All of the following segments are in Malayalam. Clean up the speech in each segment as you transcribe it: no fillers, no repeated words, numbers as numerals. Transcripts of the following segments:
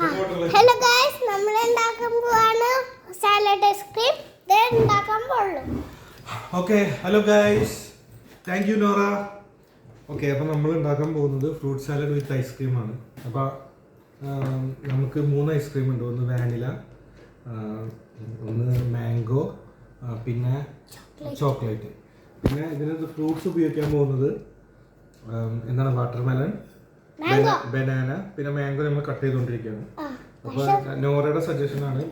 ഹലോ ഗൈസ്, നമ്മൾ ഉണ്ടാക്കാൻ പോവാണ് സാലഡ് ഐസ്ക്രീം. ഉണ്ടാക്കാൻ പോകുള്ളൂ. Okay, hello guys, thank you Nora. Okay, അപ്പോൾ നമ്മൾ ഉണ്ടാക്കാൻ പോകുന്നത് ഫ്രൂട്ട് സാലഡ് വിത്ത് ഐസ്ക്രീമാണ്. അപ്പോൾ നമുക്ക് 3 ഐസ്ക്രീം ഉണ്ട്. ഒന്ന് വാനില, ഒന്ന് മാംഗോ, പിന്നെ ചോക്ലേറ്റ്. പിന്നെ ഇതിനകത്ത് ഫ്രൂട്ട്സ് ഉപയോഗിക്കാൻ പോകുന്നത് എന്താണ്, വാട്ടർമെലൺ, ബനാന, പിന്നെ മാംഗോ നമ്മൾ കട്ട് ചെയ്തുകൊണ്ടിരിക്കുകയാണ്. അപ്പോൾ നോറയുടെ സജഷനാണ്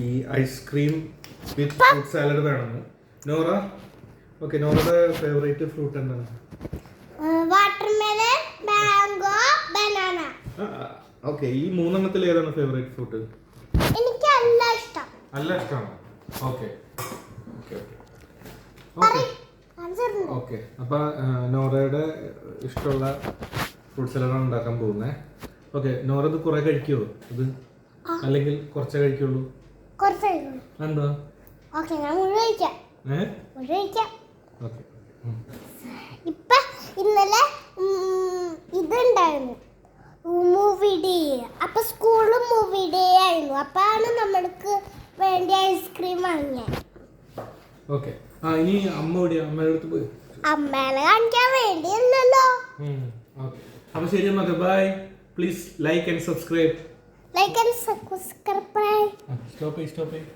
ഈ ഐസ്ക്രീം വിത്ത് ഫ്രൂട്ട് സാലഡ് വേണമെന്ന്. നോറ, ഓക്കെ, നോറയുടെ ഫേവറേറ്റ് ഫ്രൂട്ട് എന്താണ്? Watermelon, mango, banana. ഓക്കെ, ഈ 3 ഏതാണ് ഫേവറേറ്റ് ഫ്രൂട്ട്? എനിക്ക് എല്ലാം ഇഷ്ടം. നല്ല ഇഷ്ടമാണ്. ഓക്കെ ഓക്കെ, അപ്പോൾ നോറയുടെ ഇഷ്ടമുള്ള ഫ്രൂട്ട് സലാഡാണ് ഉണ്ടാക്കാൻ പോകുന്നത്. ഓക്കെ, നോറ ഇത് കുറെ കഴിക്കുമോ ഇത്, അല്ലെങ്കിൽ കുറച്ചേ കഴിക്കുള്ളൂ? എന്താ? ഓക്കെ, ഞാൻ മുഴുവൻ കഴിക്കാം. ഓക്കെ, ഇപ്പൊ ഇന്നലെ ഇതുണ്ടായിരുന്നു, മൂവി ഡേ. അപ്പൊ സ്കൂളിൽ മൂവി ഡേ ആയിരുന്നു. അപ്പാണ് നമ്മൾക്ക് വേണ്ടി ഐസ്ക്രീം വാങ്ങിയത്. ഓക്കെ, ഇനി അമ്മയുടെ അടുത്ത് പോയി അമ്മേനെ കാണിക്കാൻ വേണ്ടിയല്ലോ. ഓക്കെ, അപ്പൊ ശരി അമ്മ, bye. Please like and subscribe. Like and subscribe. Stop it.